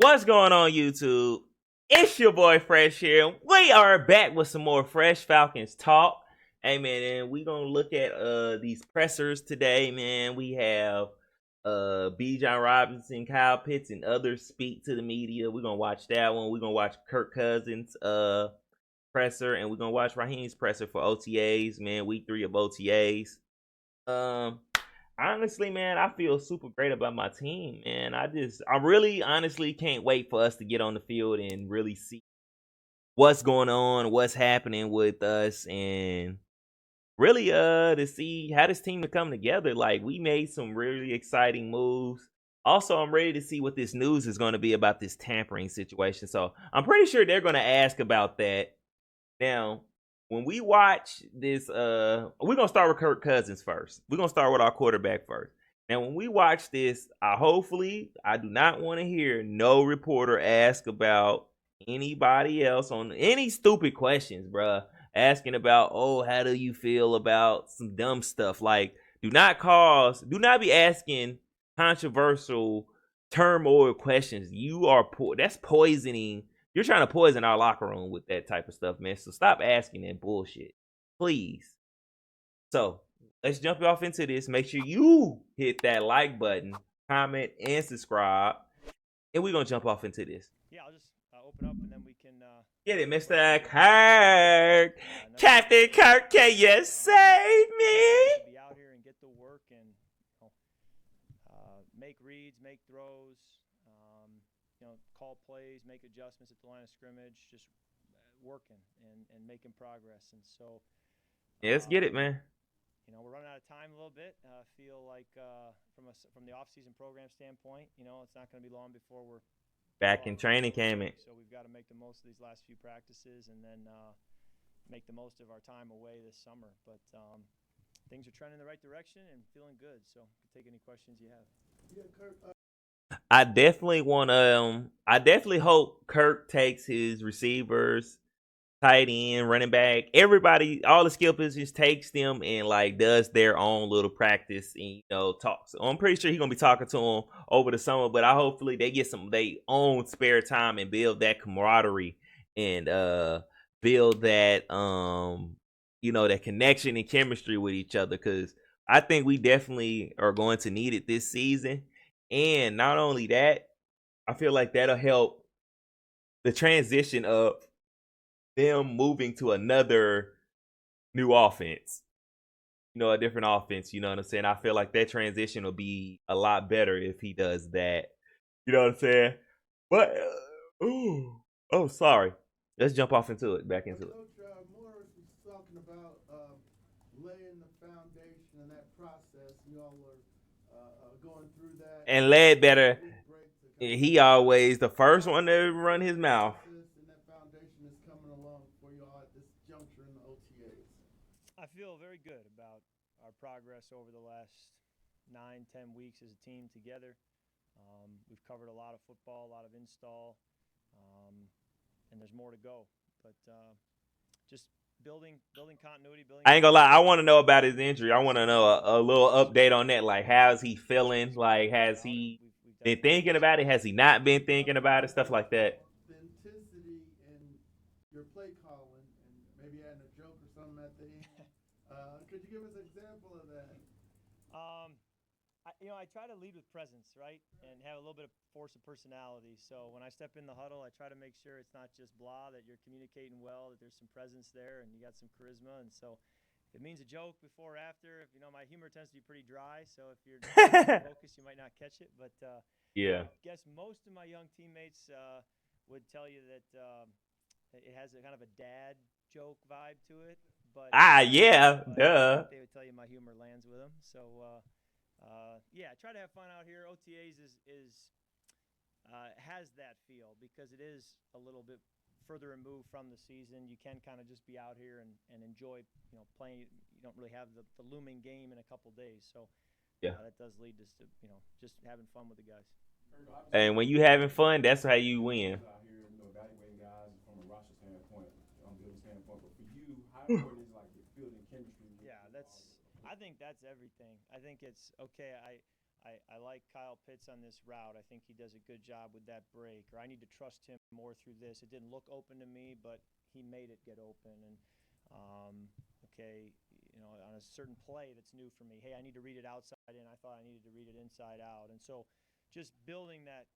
What's going on, YouTube? It's your boy Fresh here. We are back with some more Fresh Falcons talk. Hey man, and we gonna look at these pressers today, man. We have B. John Robinson, Kyle Pitts, and others speak to the media. We're gonna watch that one. We're gonna watch Kirk Cousins presser, and we're gonna watch Raheem's presser for OTA'S, man. Week 3 of OTA'S. Um Honestly, man, I feel super great about my team, man. I really honestly can't wait for us to get on the field and really see what's going on, what's happening with us, and really to see how this team to come together. Like, we made some really exciting moves. Also, I'm ready to see what this news is going to be about this tampering situation. So I'm pretty sure they're going to ask about that. Now, when we watch this, we're gonna start with Kirk Cousins first. We're gonna start with our quarterback first. Now, when we watch this, I do not want to hear no reporter ask about anybody else on any stupid questions, bruh. Asking about, oh, how do you feel about some dumb stuff? Like, do not be asking controversial turmoil questions. That's poisoning. You're trying to poison our locker room with that type of stuff, man. So stop asking that bullshit, please. So let's jump off into this. Make sure you hit that like button, comment, and subscribe. And we're going to jump off into this. Yeah, I'll just open up and then we can... Get it, Mr. Kirk. Captain Kirk, can you save me? Be out here and get to work and make reads, make throws, call plays, make adjustments at the line of scrimmage, just working and making progress. And so, yeah, let's get it, man. We're running out of time a little bit. Feel like from the off-season program standpoint, it's not going to be long before we're back in training camp. So we've got to make the most of these last few practices and then make the most of our time away this summer. But things are trending in the right direction and feeling good. So take any questions you have. Yeah, Kirk. I definitely hope Kirk takes his receivers, tight end, running back, everybody, all the skill positions, takes them and like does their own little practice and talks. So I'm pretty sure he's gonna be talking to them over the summer, but hopefully they get some they own spare time and build that camaraderie and build that that connection and chemistry with each other, because I think we definitely are going to need it this season. And not only that, I feel like that'll help the transition of them moving to another new offense, a different offense. You know what I'm saying? I feel like that transition will be a lot better if he does that. You know what I'm saying? But, sorry. Let's jump off into it, back into it. Coach Morris was talking about laying the foundation and that process. You all were going through that. And Ledbetter, he always the first one to run his mouth. And that foundation is coming along for you all at this juncture in the OTA'S. I feel very good about our progress over the last 9-10 weeks as a team together. We've covered a lot of football, a lot of install, and there's more to go. But just building continuity. I ain't gonna lie, I want to know about his injury. I want to know a little update on that. Like, how's he feeling? Like, has he been thinking about it? Has he not been thinking about it? Stuff like that. Authenticity in your play calling, and maybe adding a joke or something at the end. Could you give us an example of that? I try to lead with presence, right, and have a little bit of force of personality. So when I step in the huddle, I try to make sure it's not just blah, that you're communicating well, that there's some presence there, and you got some charisma. And so if it means a joke before or after, my humor tends to be pretty dry. So if you're focused, you might not catch it. But yeah, I guess most of my young teammates would tell you that it has a kind of a dad joke vibe to it. But yeah, duh. They would tell you my humor lands with them. So I try to have fun out here. OTA'S has that feel because it is a little bit further removed from the season. You can kind of just be out here and enjoy, playing. You don't really have the looming game in a couple days. So that does lead us to, just having fun with the guys. And when you having fun, that's how you win. Out here, evaluating guys from a roster standpoint, building standpoint. But for you, how important is like building chemistry? Yeah, I think that's everything. I think it's okay. I like Kyle Pitts on this route. I think he does a good job with that break. Or I need to trust him more through this. It didn't look open to me, but he made it get open. And okay, you know, on a certain play that's new for me. Hey, I need to read it outside in. I thought I needed to read it inside out. And so, just building that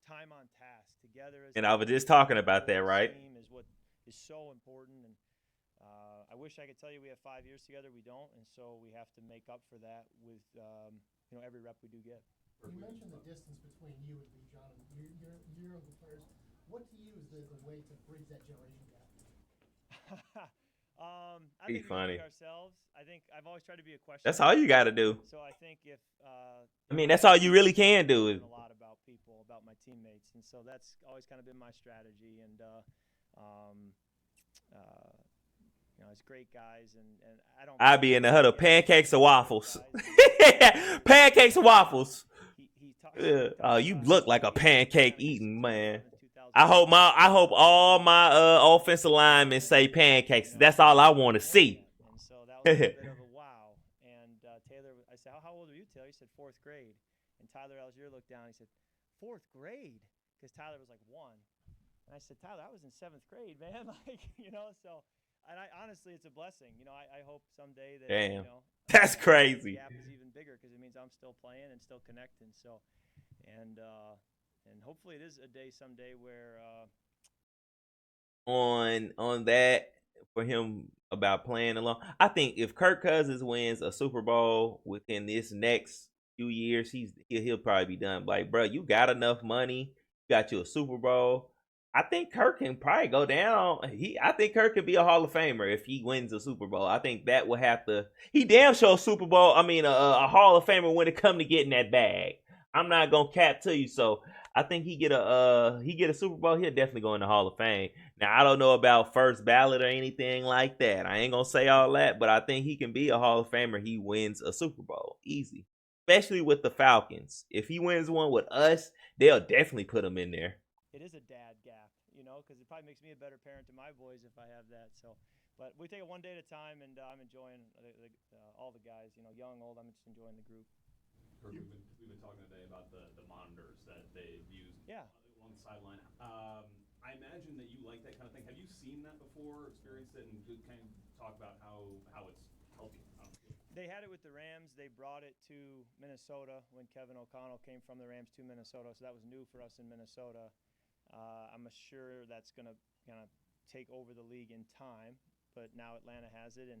time on task together as And I was just talking about that, right? team is what is so important. And I wish I could tell you we have 5 years together. We don't, and so we have to make up for that with you know, every rep we do get. You mentioned the distance between you and Bijan and your younger players. What to you is the way to bridge that generation gap? I Be think funny. we can be ourselves. I think I've always tried to be a question. That's all you got to do. So I think if I mean, that's all you really can do. learn a lot about people, about my teammates, and so that's always kind of been my strategy. And you know, it's great guys, and I don't. I be in the huddle, pancakes or waffles. Guys, Pancakes or waffles. he talks, Yeah. Oh, you about look like a how he pancake was eating man. in 2000. I hope all my offensive linemen say pancakes. That's all I want to see. And so that was a bit of a wow. And Taylor, I said, how old are you, Taylor? He said 4th grade. And Tyler Algier looked down. He said, 4th grade? Because Tyler was like 1. And I said, Tyler, I was in 7th grade, man. Like, you know, so. And honestly, it's a blessing. You know, I hope someday that, Damn. you know, That's the crazy. gap is even bigger because it means I'm still playing and still connecting. So, and hopefully it is a day someday where On that for him about playing alone. I think if Kirk Cousins wins a Super Bowl within this next few years, he'll probably be done. Like, bro, you got enough money, you got you a Super Bowl. I think Kirk can probably go down. I think Kirk could be a Hall of Famer if he wins a Super Bowl. I think that will have to. He damn sure Super Bowl. I mean, a Hall of Famer when it come to getting that bag. I'm not gonna cap to you. So I think he get a Super Bowl. He'll definitely go in the Hall of Fame. Now I don't know about first ballot or anything like that. I ain't gonna say all that, but I think he can be a Hall of Famer. He wins a Super Bowl easy, especially with the Falcons. If he wins one with us, they'll definitely put him in there. it is a dad gap, you know, because it probably makes me a better parent to my boys if I have that. So, but we take it one day at a time, and I'm enjoying all the guys, you know, young, old. I'm just enjoying the group. Kirk, we've been talking today about the monitors that they've used Yeah. along the sideline. I imagine that you like that kind of thing. Have you seen that before, experienced it, and could kind of talk about how it's helping? They had it with the Rams. They brought it to Minnesota when Kevin O'Connell came from the Rams to Minnesota, so that was new for us in Minnesota. I'm sure that's going to kind of take over the league in time, but now Atlanta has it, and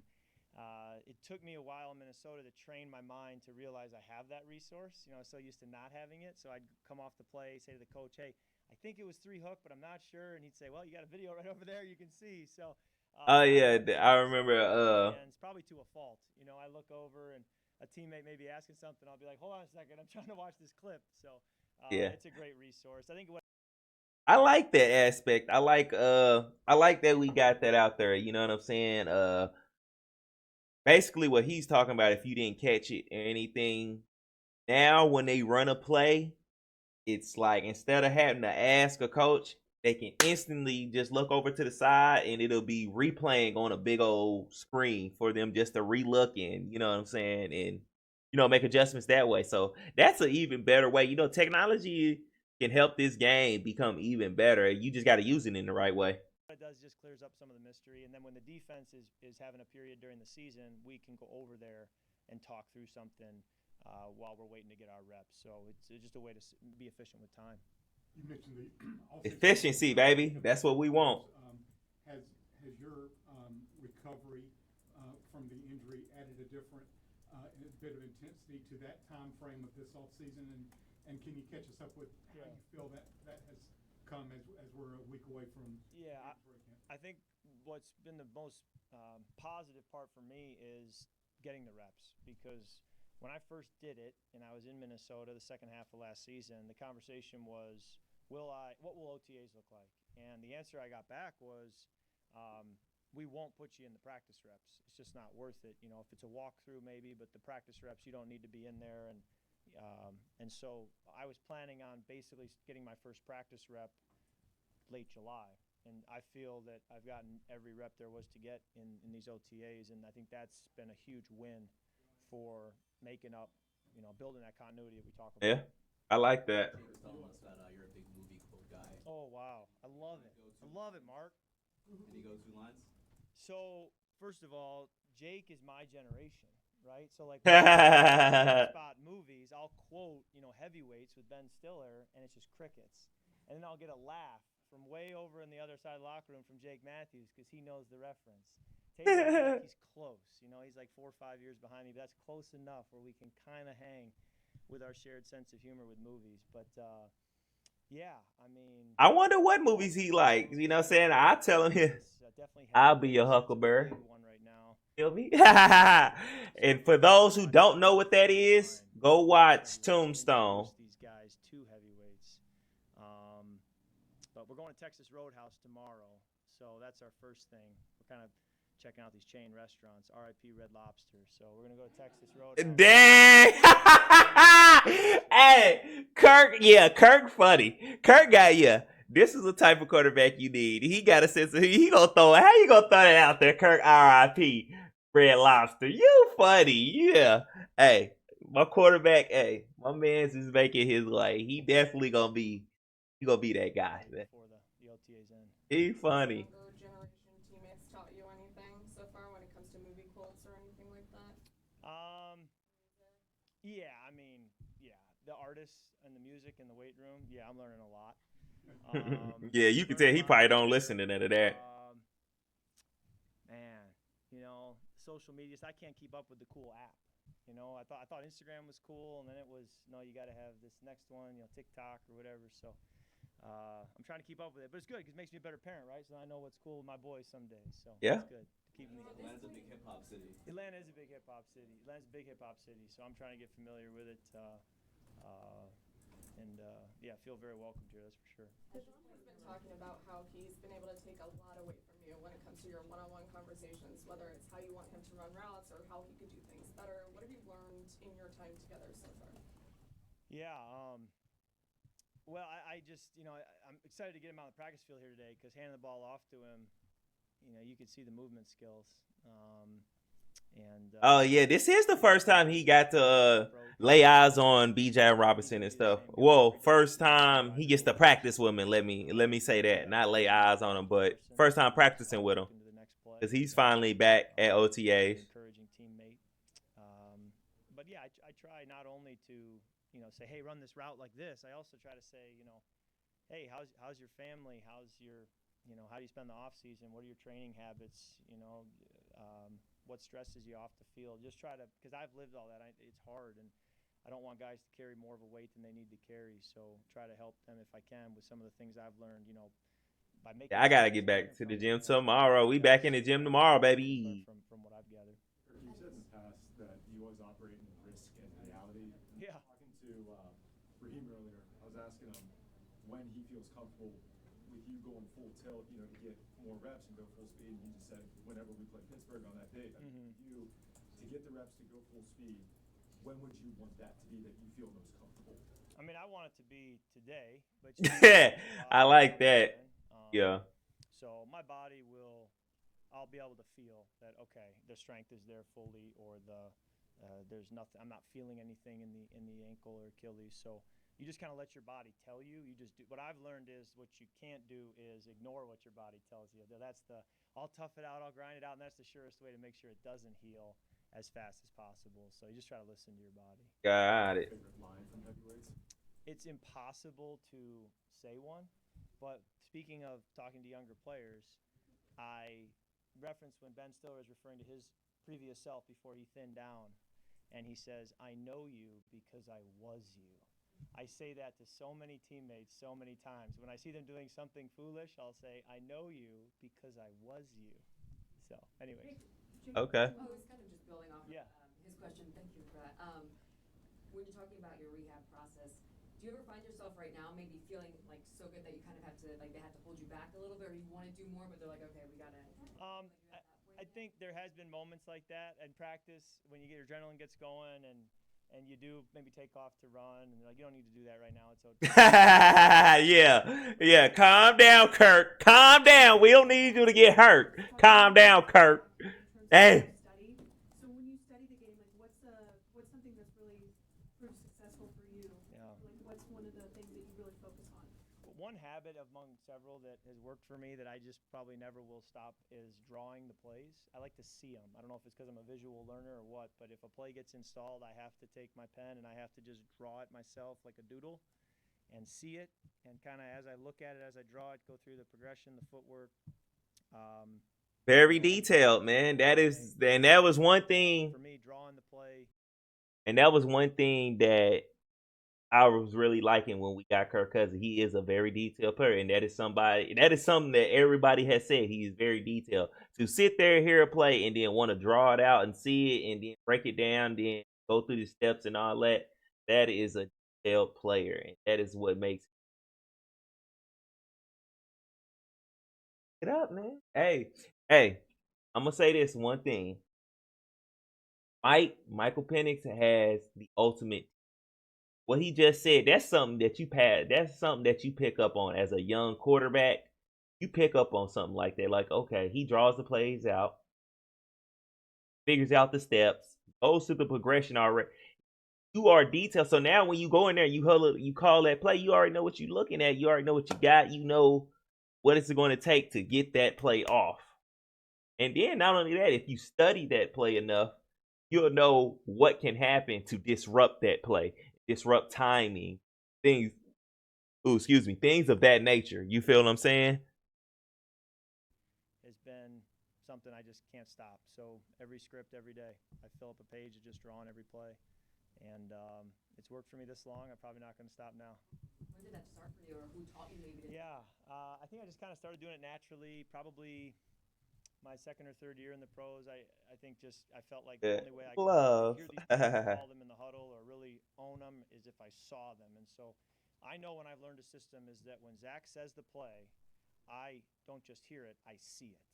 it took me a while in Minnesota to train my mind to realize I have that resource. You know, I was so used to not having it, so I'd come off the play, say to the coach, "Hey, I think it was 3 hook, but I'm not sure," and he'd say, "Well, you got a video right over there, you can see." So. Oh yeah, I remember. And it's probably to a fault. You know, I look over and a teammate may be asking something. I'll be like, "Hold on a second, I'm trying to watch this clip." So Yeah. it's a great resource. I think what I like that aspect. I like that we got that out there. You know what I'm saying? Basically what he's talking about, if you didn't catch it or anything, now when they run a play, it's like instead of having to ask a coach, they can instantly just look over to the side and it'll be replaying on a big old screen for them just to relook in, you know what I'm saying, and make adjustments that way. So that's an even better way. You know, technology can help this game become even better. You just got to use it in the right way. it does just clears up some of the mystery. And then when the defense is having a period during the season, we can go over there and talk through something while we're waiting to get our reps. So it's just a way to be efficient with time. You mentioned the Efficiency, baby. That's what we want. Has your recovery from the injury added a different bit of intensity to that time frame of this off season, and can you catch us up with how you feel that has come as we're a week away from? Yeah, I think what's been the most positive part for me is getting the reps, because when I first did it and I was in Minnesota the second half of last season, the conversation was, what will OTA'S look like? And the answer I got back was, we won't put you in the practice reps. It's just not worth it. You know, if it's a walkthrough maybe, but the practice reps, you don't need to be in there. And so I was planning on basically getting my first practice rep late July. And I feel that I've gotten every rep there was to get in these OTAs. And I think that's been a huge win for making up building that continuity that we talk about. Yeah, I like that. Jake was telling us that you're a big movie quote guy. Oh wow, I love it. I love it, Mark. Any go-to lines? So first of all, Jake is my generation, right? So like when I spot movies, I'll quote heavyweights with Ben Stiller, and it's just crickets, and then I'll get a laugh from way over in the other side of the locker room from Jake Matthews because he knows the reference. Taylor, he's close. He's like 4 or 5 years behind me, but that's close enough where we can kind of hang with our shared sense of humor with movies. But yeah, I mean, I wonder what movies he likes. You know what I'm saying? I tell him here, I'll be your Huckleberry. One right now. Feel me? And for those who don't know what that is, go watch Tombstone. These guys, 2 heavyweights. But we're going to Texas Roadhouse tomorrow, so that's our first thing. We're kind of checking out these chain restaurants. R.I.P. Red Lobster. So we're gonna go to Texas Roadhouse. Dang! Hey, Kirk. Yeah, Kirk funny. Kirk got This is the type of quarterback you need. He got a sense of he gonna throw it. How you gonna throw that out there, Kirk? R.I.P. Red Lobster. You funny, yeah. Hey, my quarterback. Hey, my man's is making his life. He definitely gonna be. He gonna be that guy. Man. Before the OTA'S end. He funny. Younger generation teammates taught you anything so far when it comes to movie quotes or anything like that? Yeah, I mean, yeah, the artists and the music in the weight room. Yeah, I'm learning a lot. Yeah, you can tell he probably don't listen to none of that. Man, social media. I can't keep up with the cool app. I thought Instagram was cool, and then it was no, you got to have this next one, TikTok or whatever. So I'm trying to keep up with it, but it's good because it makes me a better parent, right? So I know what's cool with my boys someday. So Yeah. it's good. Keeping me. Atlanta's a big hip hop city. Atlanta is a big hip hop city. Atlanta's a big hip hop city, so I'm trying to get familiar with it. Yeah, feel very welcomed here. That's for sure. Deshaun has been talking about how he's been able to take a lot away from you when it comes to your one-on-one conversations, whether it's how you want him to run routes or how he could do things better. What have you learned in your time together so far? Yeah. Well, I just, I'm excited to get him on the practice field here today because handing the ball off to him, you can see the movement skills. Oh yeah, this is the first time he got to lay eyes on B.J. Robinson and stuff. Well, first time he gets to practice with him. Let me say that, not lay eyes on him, but first time practicing with him because he's finally back at OTA'S. Encouraging teammate. But yeah, I try not only to say, hey, run this route like this. I also try to say, hey, how's your family? How's your how do you spend the off season? What are your training habits? What stresses you off the field? Just try to, because I've lived all that. It's hard, and I don't want guys to carry more of a weight than they need to carry. So try to help them if I can with some of the things I've learned. By making. Yeah, I gotta get back to the gym tomorrow. We back in the gym tomorrow, baby. From what I've gathered. You said in the past that you always operate in risk and reality. Yeah. Talking to Raheem earlier, I was asking him when he feels comfortable with you going full tilt, to get more reps and go full speed. And he just said whenever we play Pittsburgh on that day, you to get the reps to go full speed. When would you want that to be that you feel most comfortable? I mean, I want it to be today, but I like that. Yeah. So my body I'll be able to feel that okay, the strength is there fully, or there's nothing. I'm not feeling anything in the ankle or Achilles. So you just kind of let your body tell you. You just do. What I've learned is what you can't do is ignore what your body tells you. That's I'll tough it out, I'll grind it out, and that's the surest way to make sure it doesn't heal as fast as possible. So you just try to listen to your body. Got it. Favorite line from heavyweights? It's impossible to say one, but speaking of talking to younger players, I referenced when Ben Stiller was referring to his previous self before he thinned down, and he says, "I know you because I was you." I say that to so many teammates so many times. When I see them doing something foolish, I'll say, "I know you because I was you." So, anyways. Okay. Oh, it's kind of just building off Yeah. of his question. Thank you for that. When you're talking about your rehab process, do you ever find yourself right now maybe feeling like so good that you kind of have to, like they have to hold you back a little bit, or you want to do more, but they're like, okay, we gotta. I think there has been moments like that in practice when you get your adrenaline gets going and you do maybe take off to run and like you don't need to do that right now. It's okay. Yeah. Calm down, Kirk. Calm down. We don't need you to get hurt. Calm down, Kirk. Hey. So when you study the game, like what's something that's really habit among several that has worked for me that I just probably never will stop is drawing the plays. I like to see them. I don't know if it's because I'm a visual learner or what, but if a play gets installed, I have to take my pen and I have to just draw it myself like a doodle and see it. And kind of as I look at it, as I draw it, go through the progression, the footwork. Very detailed, man. That was one thing for me, drawing the play. And that was one thing that I was really liking when we got Kirk Cousins. He is a very detailed player, and that is something that everybody has said. He is very detailed. To sit there, hear a play, and then want to draw it out and see it, and then break it down, then go through the steps and all that. That is a detailed player, and that is what makes it up, man. Hey, I'm gonna say this one thing. Michael Penix has the ultimate. What he just said, that's something that you pick up on as a young quarterback. You pick up on something like that. Like, okay, he draws the plays out, figures out the steps, goes through the progression already. You are detailed. So now when you go in there, you call that play, you already know what you're looking at. You already know what you got. You know what it's going to take to get that play off. And then not only that, if you study that play enough, you'll know what can happen to disrupt that play. Disrupt timing, things of that nature. You feel what I'm saying? Has been something I just can't stop. So every script, every day, I fill up a page of just drawing every play. And it's worked for me this long. I'm probably not going to stop now. When did that start for you, or who taught you maybe? Yeah, I think I just kind of started doing it naturally, probably my second or third year in the pros. I think I felt like the only way I could hear these people call them in the huddle or really own them is if I saw them. And so I know when I've learned a system is that when Zach says the play, I don't just hear it, I see it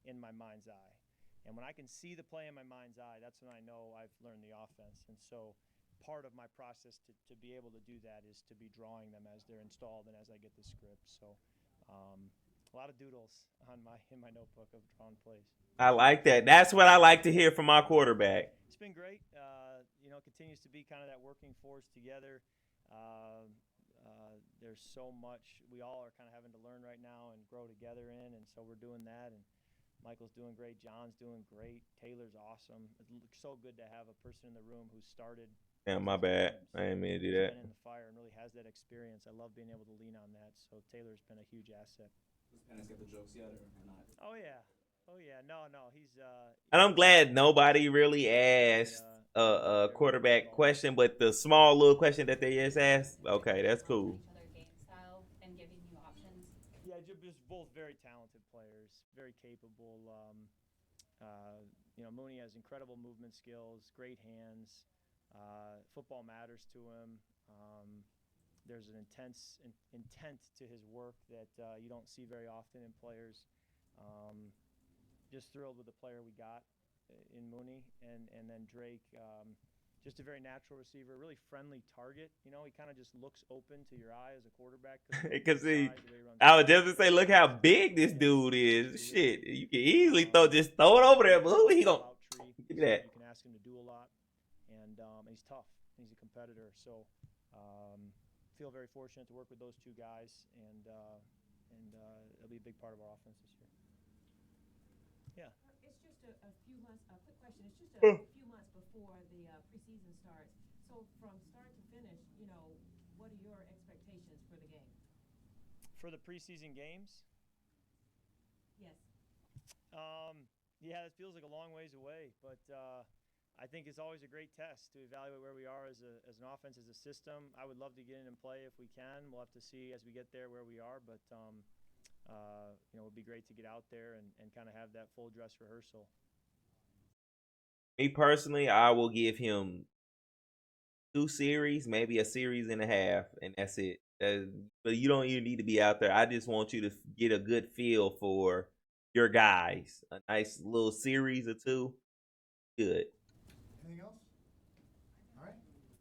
in my mind's eye. And when I can see the play in my mind's eye, that's when I know I've learned the offense. And so part of my process to be able to do that is to be drawing them as they're installed and as I get the script. So a lot of doodles in my notebook of drawn plays. I like that. That's what I like to hear from our quarterback. It's been great. It continues to be kind of that working force together. There's so much we all are kind of having to learn right now and grow together in, and so we're doing that. And Michael's doing great. John's doing great. Taylor's awesome. It's so good to have a person in the room who started. Yeah, my bad. I didn't mean to do that. Been in the fire and really has that experience. I love being able to lean on that. So Taylor's been a huge asset. Does Penix get the jokes yet or not? Oh yeah. No. He's. And I'm glad nobody really asked a quarterback question, but the small little question that they just asked. Okay, that's cool. Each other game style and giving you options. Yeah, just both very talented players, very capable. Mooney has incredible movement skills, great hands. Football matters to him. There's an intense intent to his work that you don't see very often in players. Just thrilled with the player we got in Mooney, and then Drake. Just a very natural receiver, really friendly target. He kind of just looks open to your eye as a quarterback. Because I would just say, look how big this dude is. Shit, you can easily throw it over there, but who he gonna give me that? You can ask him to do a lot, and he's tough. He's a competitor, so feel very fortunate to work with those two guys, and it'll be a big part of our offense this year. Yeah. It's just a few months. A quick question. It's just a few months before the preseason starts. So from start to finish, what are your expectations for the game? For the preseason games? Yes. Yeah, it feels like a long ways away, but I think it's always a great test to evaluate where we are as an offense, as a system. I would love to get in and play if we can. We'll have to see as we get there where we are, but it would be great to get out there and kind of have that full dress rehearsal. Me personally, I will give him 2 series, maybe a series and a half, and that's it. But you don't even need to be out there. I just want you to get a good feel for your guys. A nice little series or 2. Good. Anything else? All right.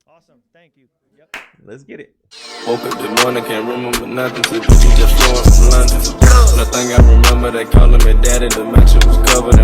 Awesome. Thank you. Yep. Let's get it. Woke up this morning, can't remember nothing. Took the just flowing from London. Nothing I remember, they calling me daddy. The mansion was covered